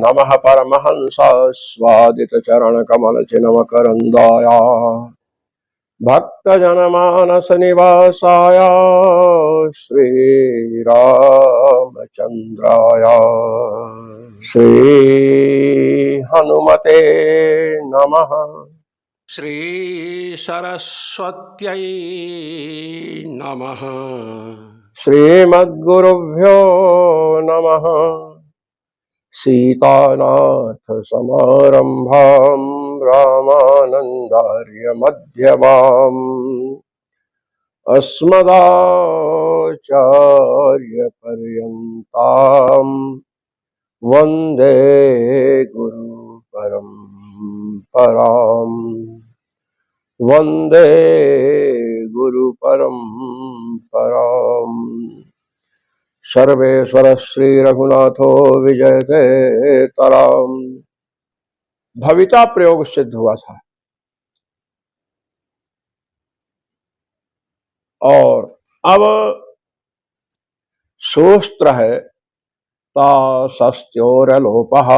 नमः परमहंस स्वादित चरण कमल चिन्मकरंदाय भक्तजनमानस निवासाय श्री रामचंद्राय श्री हनुमते नमः। श्री सरस्वत्यै नमः। श्रीमद्गुरुभ्यो नमः। सीतानाथ समारंभां रामानंदार्य मध्यमाम् अस्मदाचार्य पर्यन्तां वन्दे गुरु परम्पराम् वन्दे गुरु परम्पराम्। सर्वेश्वर श्री रघुनाथो विजयते तराम। भविता प्रयोग सिद्ध हुआ था और अब सूत्र है ता सस्त्योरलोपः।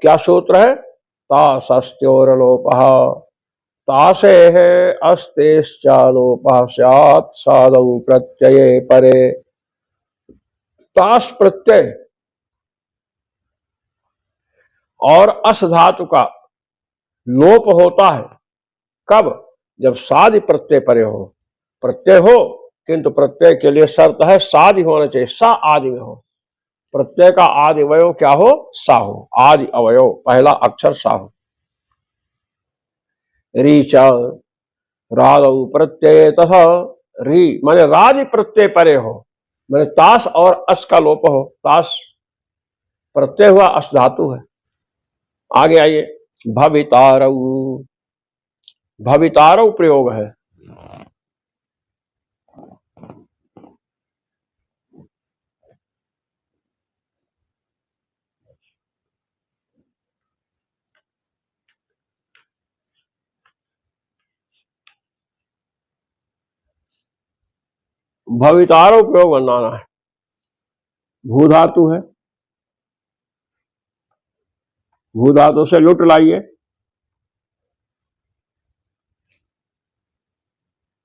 क्या सूत्र है? ता सस्त्योरलोपः तासे है अस्तेश्चालोपः स्यात् साधु प्रत्यये परे। तास प्रत्यय और अस धातु का लोप होता है कब? जब साधि प्रत्यय परे हो। प्रत्यय हो किंतु प्रत्यय के लिए शर्त है साधि होना चाहिए, सा आदि में हो। प्रत्यय का आदि अवयव क्या हो? सा हो। आदि अवयव पहला अक्षर सा हो। रीचा राधव प्रत्यय तथा री माने राज प्रत्यय परे हो, माने तास और अस का लोप हो। तास प्रत्यय हुआ, अस धातु है। आगे आइए, भवितारऊ। भवितारऊ प्रयोग है। भवितारऊ प्रयोग बनाना है। भू धातु है, भू धातु से लुट लाइए।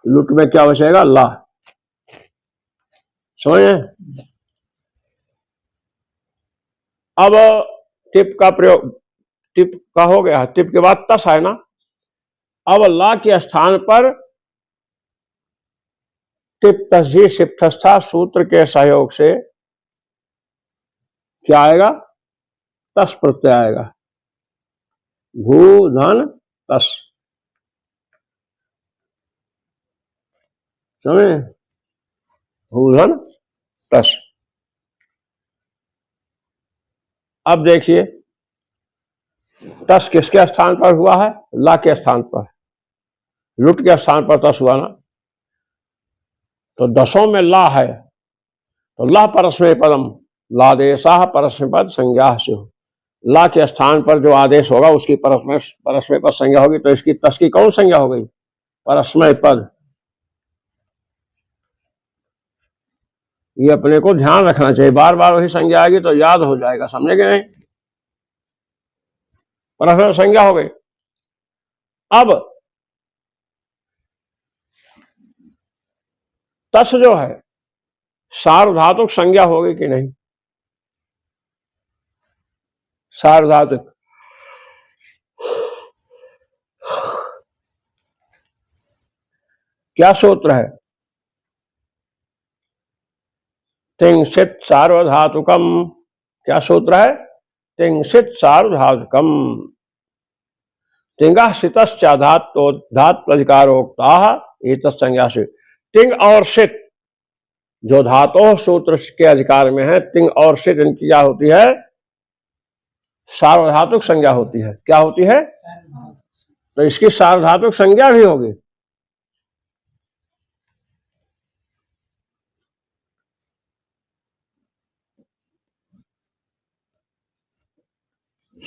लुट में क्या बचेगा? ला। समझे? अब टिप का प्रयोग, टिप का हो गया, टिप के बाद तस है ना। अब ला के स्थान पर टिप तस्जी सिप्तस्था सूत्र के सहयोग से क्या आएगा? तस प्रत्यय आएगा। भू धन तस। समझे? भूधन तस। अब देखिए तस किसके स्थान पर हुआ है? ला के स्थान पर। लुट के स्थान पर तस हुआ ना, तो दसों में ला है तो ला परस्मै पदम लादेशा परस्मै पद संज्ञा से हो। ला के स्थान पर जो आदेश होगा उसकी परस्मै पद संज्ञा होगी, तो इसकी तस की कौन संज्ञा हो गई? परस्मै पद। ये अपने को ध्यान रखना चाहिए, बार बार वही संज्ञा आएगी तो याद हो जाएगा। समझे कि नहीं? परस्मै संज्ञा हो गई। अब तस जो है सार्वधातुक संज्ञा होगी कि नहीं? सार्वधातुक क्या सूत्र है? तिंसित सार्वधातुकम। क्या सूत्र है? तिंसित सार्वधातुकम। तिंगा सितश्चा धातो धात अधिकारोक्ता एक संज्ञा से। तिंग और सित जो धातु सूत्र के अधिकार में है, तिंग और सित इनकी क्या होती है? सार्वधातुक संज्ञा होती है। क्या होती है? तो इसकी सार्वधातुक संज्ञा भी होगी।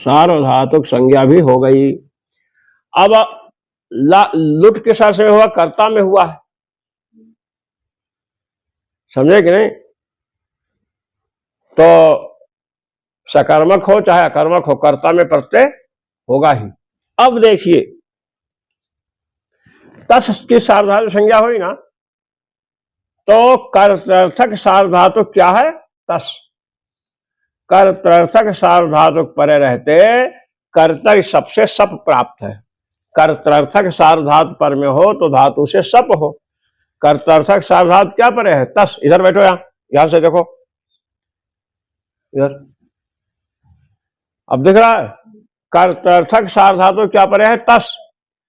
सार्वधातुक संज्ञा भी हो गई। अब लुट के साथ में हुआ? कर्ता में हुआ है। समझे कि नहीं? तो सकर्मक हो चाहे अकर्मक हो, कर्ता में प्रत्यय होगा ही। अब देखिए तस की सार्वधातु संज्ञा हुई ना, तो कर्तर्थक सार्वधातु क्या है? तस। कर्तर्थक सार्वधातु परे रहते कर्तव्य सबसे सप प्राप्त है। कर्तर्थक सार्वधातु पर में हो तो धातु से सप हो। कर्तर्थक सार्वधातु क्या परे है? तस। इधर बैठो, यहां से देखो, इधर अब दिख रहा है। कर्तर्थक सार्वधातु क्या परे है? तस।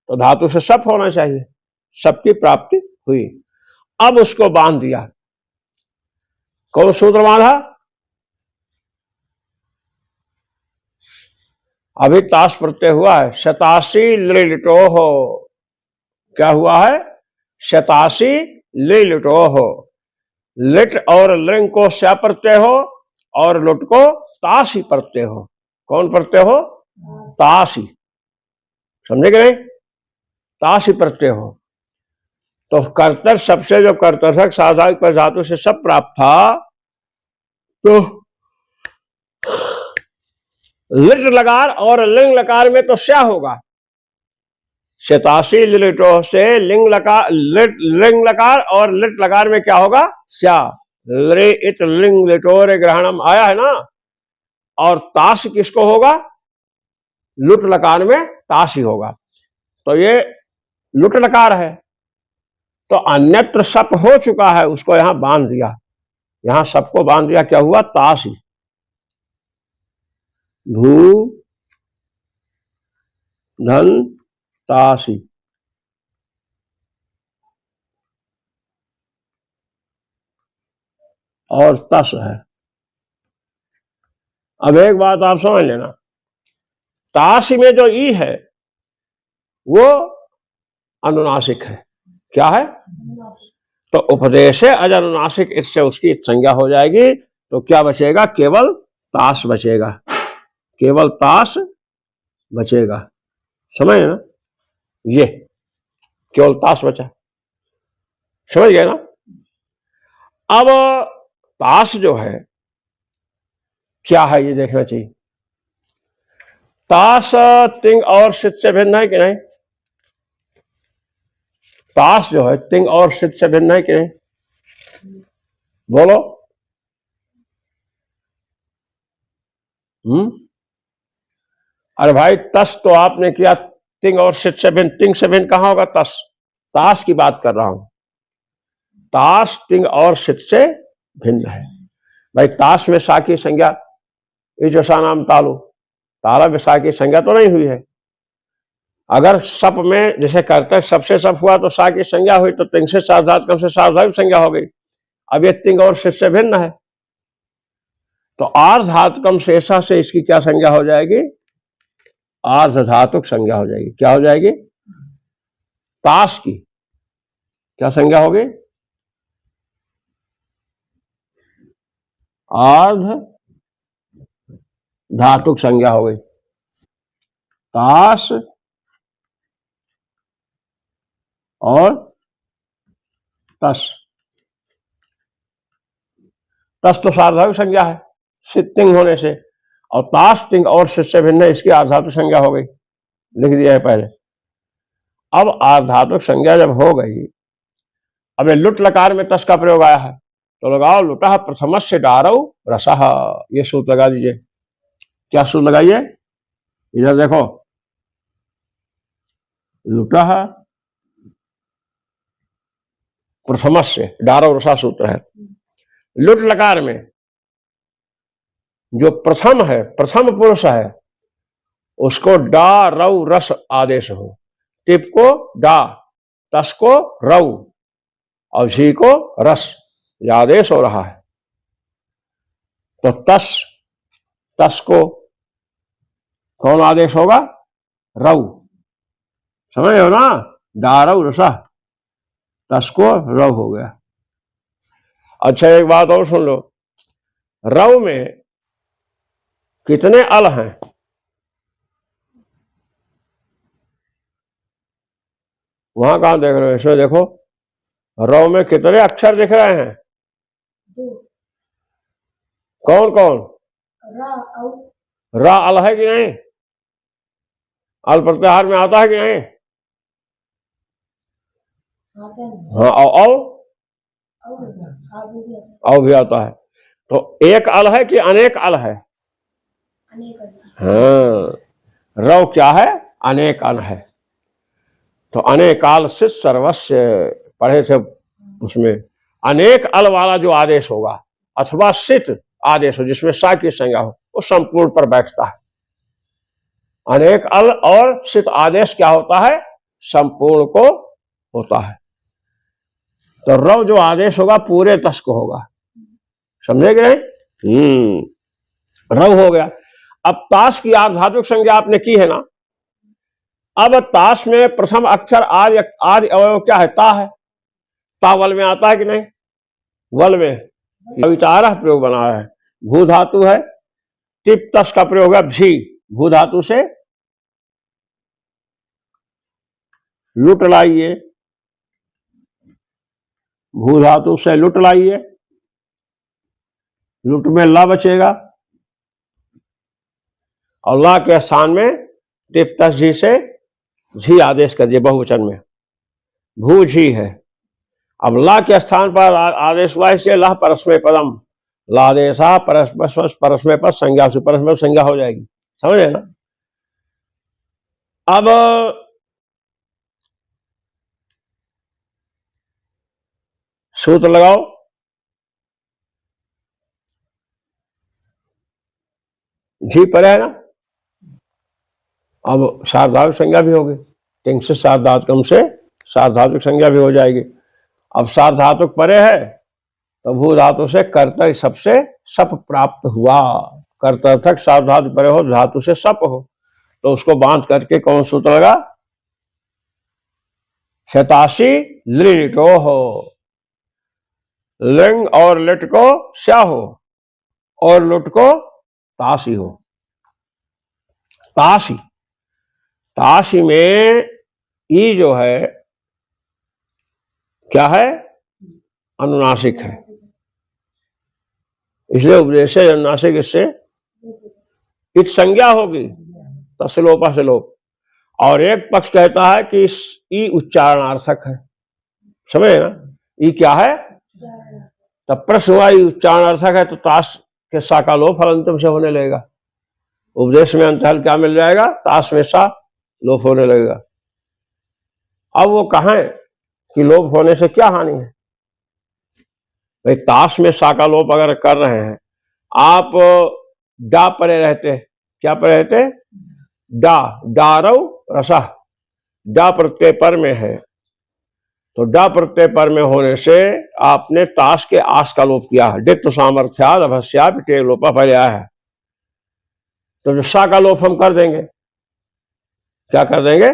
तो धातु से सप होना चाहिए, सप की प्राप्ति हुई। अब उसको बांध दिया। कौन सूत्र बांधा? अभी ताश प्रत्यय हुआ है, शतासी लिटो हो। क्या हुआ है? शतासी लिटो हो। लिट और लिंग को स्या प्रत्यय हो और लुट को तासी प्रत्यय हो। कौन प्रत्यय हो? तासी। समझे कि नहीं? तासी प्रत्यय हो। तो कर्तव्य सबसे जो कर्तर्थक साधारण पर धातु से सब प्राप्त था, तो लिट लकार और लिंग लकार में तो स्या होगा। शतासी लिटो से लिंग लकार, लिंग लकार और लिट लकार में क्या होगा? स्या। ले इत लिंग लिटोरे ग्रहणम आया है ना। और ताश किसको होगा? लुट लकार में ताश ही होगा। तो ये लुट लकार है, तो अन्यत्र सप हो चुका है, उसको यहां बांध दिया। यहां सबको बांध दिया, क्या हुआ? ताशी। भू धन ताशी। और तस है। अब एक बात आप समझ लेना, ताशी में जो ई है वो अनुनासिक है। क्या है? तो उपदेश अजनुनासिक, इससे उसकी संज्ञा हो जाएगी। तो क्या बचेगा? केवल ताश बचेगा, केवल ताश बचेगा। समझ ना? ये केवल ताश बचा। समझ गए ना? अब ताश जो है क्या है ये देखना चाहिए। ताश तिंग और सिद्ध से भिन्न है कि नहीं? ताश जो है तिंग और सिद्ध से भिन्न है कि नहीं? बोलो। अरे भाई तस तो आपने किया तिंग और सिद्ध से भिन्न। तिंग से भिन्न कहां होगा? तस। ताश की बात कर रहा हूं। ताश तिंग और सिद्ध से भिन्न है। भाई ताश में सा की संज्ञा इजसा नाम तालु, ताला में सा की संज्ञा तो नहीं हुई है। अगर सप में जैसे कर्तव्य सबसे सप हुआ तो सा की संज्ञा हुई, तो तिंग से सार्वधातु कम से सार्वधातु संज्ञा हो गई। अब ये तिंग और सिद्ध से भिन्न है, तो आर्ध धातुकम शेषा से इसकी क्या संज्ञा हो जाएगी? आर्ध धातुक संज्ञा हो जाएगी। क्या हो जाएगी? ताश की क्या संज्ञा होगी? आर्ध धातुक संज्ञा हो गई। ताश और तस। तस तो सार्वधातुक संज्ञा है सिद्धिंग होने से, और ताश तिंग और सिद्ध से भिन्न, इसकी आर्धातुक संज्ञा हो गई। लिख दिया है पहले। अब आर्धातुक संज्ञा जब हो गई, अब लुट लकार में तस का प्रयोग आया है, तो लगाओ लुटा प्रथम से डारो रसः। ये सूत्र लगा दीजिए। क्या सूत्र लगाइए? इधर देखो, लुटा प्रथम से डारो रसा सूत्र है। लुट लकार में जो प्रथम है, प्रथम पुरुष है, उसको डा रऊ रस आदेश हो। तिप को डा, तस को रऊ और झी को रस, यह आदेश हो रहा है। तो तस, तस को कौन आदेश होगा? रऊ। समझ हो ना? डारऊ रसा, तस को रऊ हो गया। अच्छा एक बात और सुन लो, रऊ में कितने अल हैं? वहां कहां देख रहे हो? इसमें देखो, रऊ में कितने अक्षर दिख रहे हैं? कौन कौन? रा अल है कि नहीं? अल प्रत्याहार में आता है कि नहीं? हाँ, औ भी आता है। तो एक अल है कि अनेक अल है? हाँ, रव क्या है? अनेक अल है। तो अनेकाल से सर्वस्व पढ़े थे, उसमें अनेक अल वाला जो आदेश होगा अथवा सित आदेश हो जिसमें सा की संज्ञा हो, वो संपूर्ण पर बैठता है। अनेक अल और सित आदेश क्या होता है? संपूर्ण को होता है। तो रव जो आदेश होगा पूरे तस को होगा, समझे कि नहीं? रव हो गया। अब ताश की आर्धातुक संज्ञा आपने की है ना। अब ताश में प्रथम अक्षर आज अवयव क्या है? ता है। ता वल में आता है कि नहीं? वल में विचार प्रयोग बना है। भू धातु है, टिप तस का प्रयोग है भी, भू धातु से लुट लाइए, भू धातु से लुट लाइए, लुट में ला बचेगा और ला के स्थान में टिप तस जी से झी आदेश कर दिए बहुवचन में, भू झी है। अब ला के स्थान पर आदेश हुआ इससे लह परस्मय पदम, लादेशा परस्मय पद संज्ञा से परस्मय संज्ञा हो जाएगी, समझे ना। अब सूत्र लगाओ। झी पर है ना। अब सार्वधातुक संज्ञा भी होगी, टिंग से सार्वधातुकम से सार्वधातुक संज्ञा भी हो जाएगी। अब सार्वधातुक परे है तो भू धातु से कर्तव्य सबसे सप प्राप्त हुआ। कर्तर्थक सार्वधातु परे हो, धातु से सप हो, तो उसको बांध करके कौन सूत्र लगा? शतासी लिटो हो, लिंग और लिट को स्या हो और लुट को तासी हो। तासी, तासी में ई जो है क्या है? अनुनासिक है, इसलिए उपदेश अनुनासिक, इससे इत संज्ञा होगी तस्लोपा से लोप। और एक पक्ष कहता है कि ई उच्चारणार्थक है, समझे ना। ई क्या है? तब प्रश्न हुआ ई उच्चारणार्थक है तो ताश के सा का लोप हलंतम से होने लगेगा। उपदेश में अंतहल क्या मिल जाएगा? ताश में सा लोप होने लगेगा। अब वो कहें कि लोप होने से क्या हानि है? भाई ताश में सा का लोप अगर कर रहे हैं आप, डा परे रहते, क्या परे रहते? डा, डारव रसा, डा प्रत्यय पर में है, तो डा प्रत्यय पर में होने से आपने ताश के आस का लोप किया है। डित्व सामर्थ्याद अभस्या टे लोपा पहले आया है, तो जो सा का लोप हम कर देंगे, क्या कर देंगे?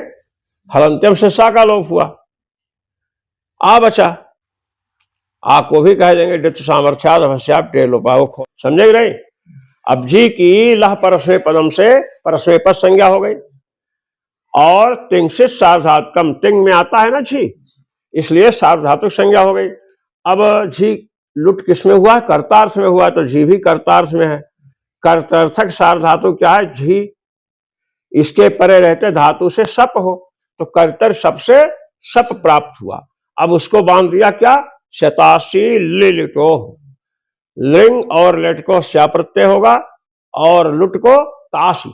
हलंत्यम से सा का लोप हुआ, आ बचा, आ को भी कह देंगे डित्व सामर्थ्याद अभस्या टे लोपा, वो समझे नहीं। अब जी की लह परस्मय पदम से परस्मय पद संज्ञा हो गई और तिंग से सार्वधातुकम, तिंग में आता है ना झी, इसलिए सार्वधातुक संज्ञा हो गई। अब झी लुट किस में हुआ? कर्तार्थ में हुआ, तो झी भी कर्तार्थ में है। कर्तार्थक सार्वधातु क्या है? झी। इसके परे रहते धातु से सप हो, तो कर्तर सप से सप प्राप्त हुआ। अब उसको बांध दिया क्या? शतासी लिटो, लिंग और लेट को स्या प्रत्यय होगा और लुट को तासी।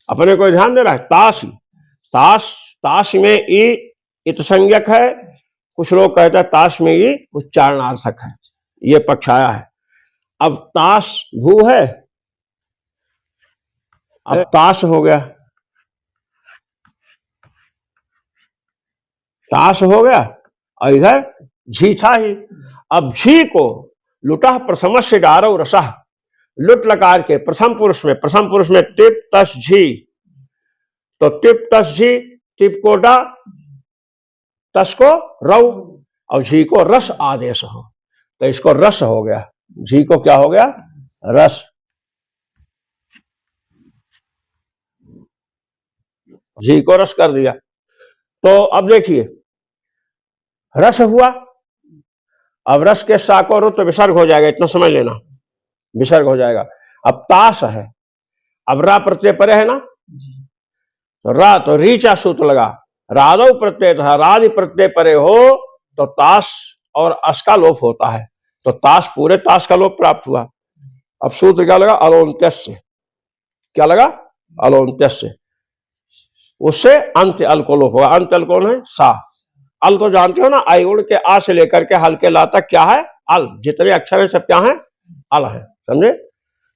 अपने को ध्यान दे रहा है, तासी, ताश, ताश में ई इत संज्ञक है, कुछ लोग कहते हैं ताश में ई उच्चारणार्थक है, ये पक्ष आया है। अब ताश भू है, अब ताश हो गया, ताश हो गया और इधर झी था ही। अब झी को लुटा प्रथम से डारो रसा, लुट लकार के प्रथम पुरुष में, प्रथम पुरुष में टिप तस झी, तो टिप तस झी, टिप को डा, तस को रव और झी को रस आदेश हो, तो इसको रस हो गया। झी को क्या हो गया? रस। झी को रस कर दिया। तो अब देखिए रस हुआ, अब रस के सा को रुत विसर्ग हो जाएगा, इतना समझ लेना। विसर्ग हो जाएगा। अब ताश है, अब रा प्रत्यय परे है ना, तो रा तो रीचा सूत्र लगा, राधव प्रत्यय था, राधि प्रत्यय परे हो तो ताश और अस का लोप होता है, तो ताश पूरे ताश का लोप प्राप्त हुआ। अब सूत्र क्या लगा, अलोन्त्यस्य, क्या लगा, अलोन्त्यस्य, उससे अंत्य अल को लोप होगा। अंत्य अल कौन है, सा। अल तो जानते हो ना, आई उड़ के आ से लेकर के हल के ला तक क्या है, अल, जितने अक्षर है सब क्या है, अल है, समझे।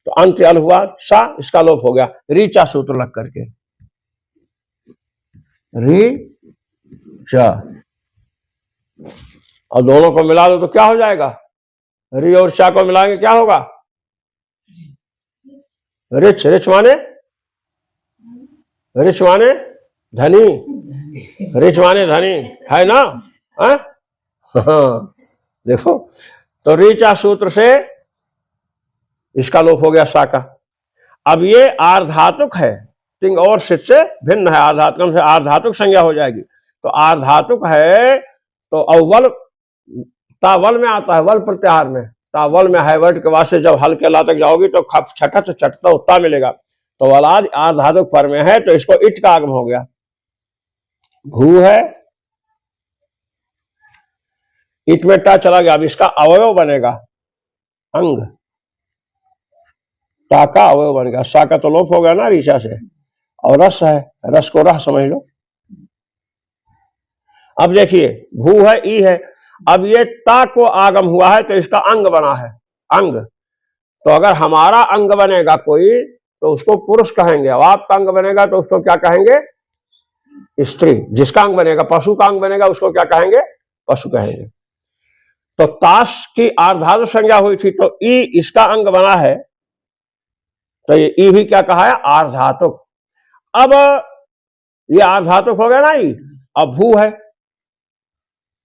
तो अंत्य अल हुआ, सा, इसका लोप हो गया, रीचा सूत्र लग करके, री चा, और दोनों को मिला दो तो क्या हो जाएगा, री और चा को मिलाएंगे क्या होगा, रिच। रिच माने, रिच माने धनी, रिच माने धनी है ना, हाँ? देखो, तो रीचा सूत्र से इसका लोप हो गया सा का। अब ये आर्धातुक है, तिंग और सित से भिन्न है, आर्धातुक से आर्धातुक संज्ञा हो जाएगी। तो आर्धातुक है तो अव्वल तावल में आता है, वल प्रत्याहार में, तावल में है वर्ड के वास्ते जब हल के ला तक जाओगी तो छठा से चटता उत्ता मिलेगा। तो वलाद आर्धातुक पर में है तो इसको इट का आगम हो गया, भू है, इट में टा चला गया, अब इसका अवयव बनेगा अंग, टा का अवयव बन गया, सा का तो लोप हो गया ना रीचा से, और रस है, रस को रह समझ लो। अब देखिए, भू है, ई है, अब ये ता को आगम हुआ है तो इसका अंग बना है, अंग। तो अगर हमारा अंग बनेगा कोई तो उसको पुरुष कहेंगे, अब आपका अंग बनेगा तो उसको क्या कहेंगे, स्त्री। जिसका अंग बनेगा, पशु का अंग बनेगा उसको क्या कहेंगे, पशु कहेंगे। तो ताश की आर्धातु संज्ञा हुई थी तो ई इसका अंग बना है, तो ये ई भी क्या कहा है, आर्धातुक। अब ये आर्धातुक हो गया ना ई, अब भू है,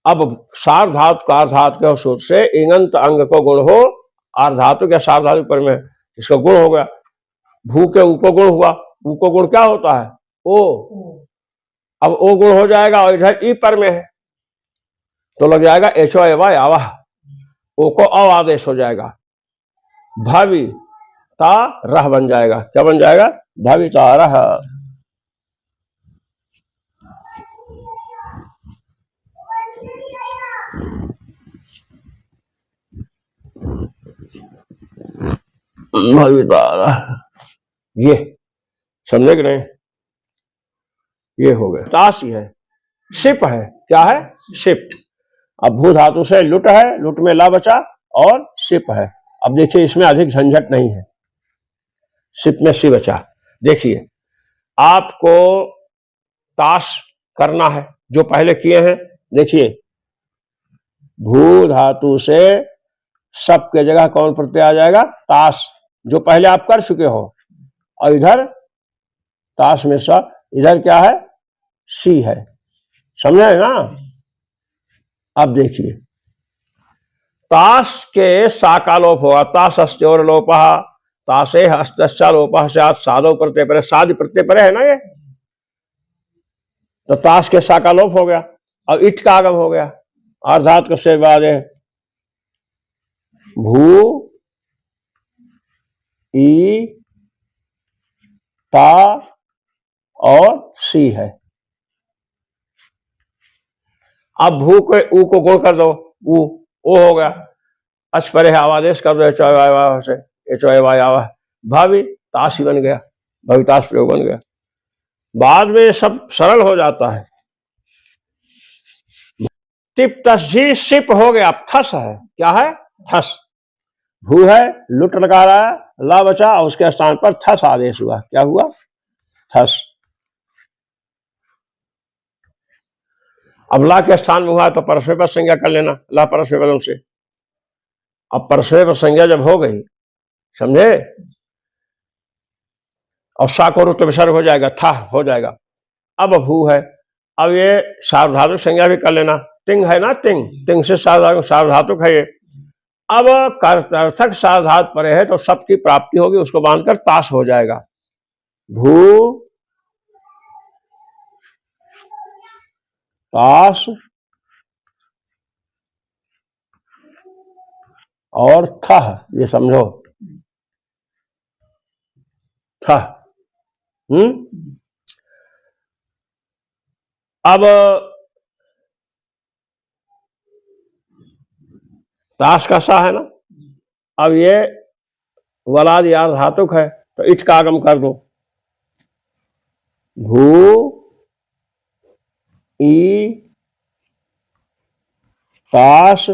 अब सार्वधातु का आर्धातु के सूत्र से इंगंत अंग को गुण हो, आर्धातुक या सार्वधातुक पर में इसका गुण हो गया, भू के ऊ को गुण हुआ, ऊ को गुण क्या होता है, ओ, अब ओ गुण हो जाएगा और इधर ई पर में है तो लग जाएगा एचो एवा आवाह, ओ को अव आदेश हो जाएगा, भावी ता रह बन जाएगा, क्या बन जाएगा, भावी ता रह। भावी ता रह, ये समझे कि नहीं, ये हो गया। ताश ही है, शिप है, क्या है, शिप। अब भू धातु से लुट है, लुट में ला बचा और शिप है। अब देखिए इसमें अधिक झंझट नहीं है, शिप में सी बचा। देखिए आपको ताश करना है जो पहले किए हैं, देखिए भू धातु से सब के जगह कौन प्रत्यय आ जाएगा, ताश, जो पहले आप कर चुके हो, और इधर ताश में सा, इधर क्या है, सी है, समझे ना। अब देखिए ताश के सा का लोप होगा, ताश अस्त्योर लोपः, ताशे हस्तश्चा लोपः स्यात्, साधो प्रत्यय परे, साधि प्रत्यय परे है ना ये, तो ताश के सा का लोप हो गया और इट का आगम हो गया, अर्धात से बाद भू ई ता और सी है। अब भू को ऊ को गुण कर दो, ऊ ओ हो गया, अच परे है आवादेश कर दो, एच से एच आवा, भावी ताश ही बन गया, भविताश प्रयोग बन गया। बाद में सब सरल हो जाता है। टिप तस्जी सिप हो गया, थस है, क्या है, थस। भू है, लुट लगा रहा है, ला बचा और उसके स्थान पर थस आदेश हुआ, क्या हुआ, थस। अब ला के स्थान में हुआ तो परस्पर पर संज्ञा कर लेना, ला परस्पर पदों से। अब परस्पर पर संज्ञा जब हो गई, समझे, और सा को रुत विसर्ग हो जाएगा, था हो जाएगा। अब भू है, अब ये सार्वधातुक संज्ञा भी कर लेना, तिंग है ना, तिंग, तिंग से सार्वधातुक है ये। अब कर्तर्थक सार्वधातुक परे है तो सबकी प्राप्ति होगी, उसको बांधकर ताश हो जाएगा, भू ताश और थह, ये समझो, था। अब ताश का सा है ना, अब ये वलाद यार धातुक है, तो इट का आगम कर दो, भू ई ताश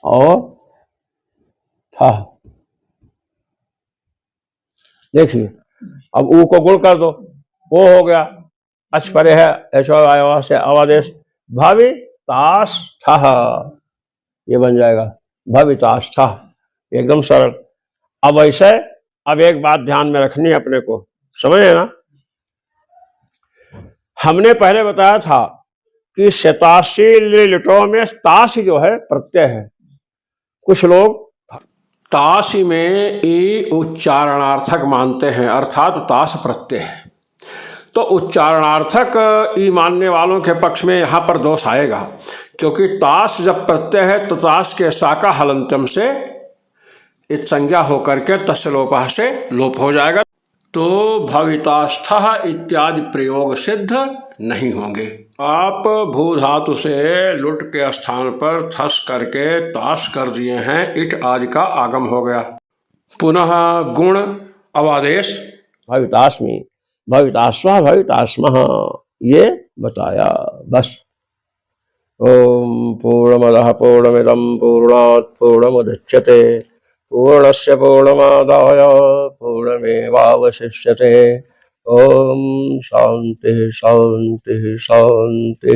और था। देखिए अब ऊ को गुण कर दो, वो हो गया अच परे है ऐसा से अवादेश, भवि ताश था, ये बन जाएगा भवि ताश था, एकदम सरल। अब ऐसे अब एक बात ध्यान में रखनी है अपने को, समझे ना, हमने पहले बताया था कि शतासी लिटों में तासी जो है प्रत्यय है। कुछ लोग तासी में ई उच्चारणार्थक मानते हैं, अर्थात तास प्रत्यय है, तो उच्चारणार्थक ई मानने वालों के पक्ष में यहां पर दोष आएगा, क्योंकि तास जब प्रत्यय है तो तास के साका हलंत्यम से इत संज्ञा होकर के तस्लोपा से लोप हो जाएगा, तो भवितास्थ इत्यादि प्रयोग सिद्ध नहीं होंगे। आप भू धातु से लुट के स्थान पर थस करके ताश कर दिए हैं, इट आदि का आगम हो गया। पुनः गुण अवादेश भवितास्मि, भवितास्व, भवितास्मः, ये बताया बस। ओम पूर्णमदः पूर्णमिदं पूर्णात् पूर्णमुदच्यते पूर्णस्य पूर्णमादाय पूर्णमेवावशिष्यते। ओम शांति शांति शांति।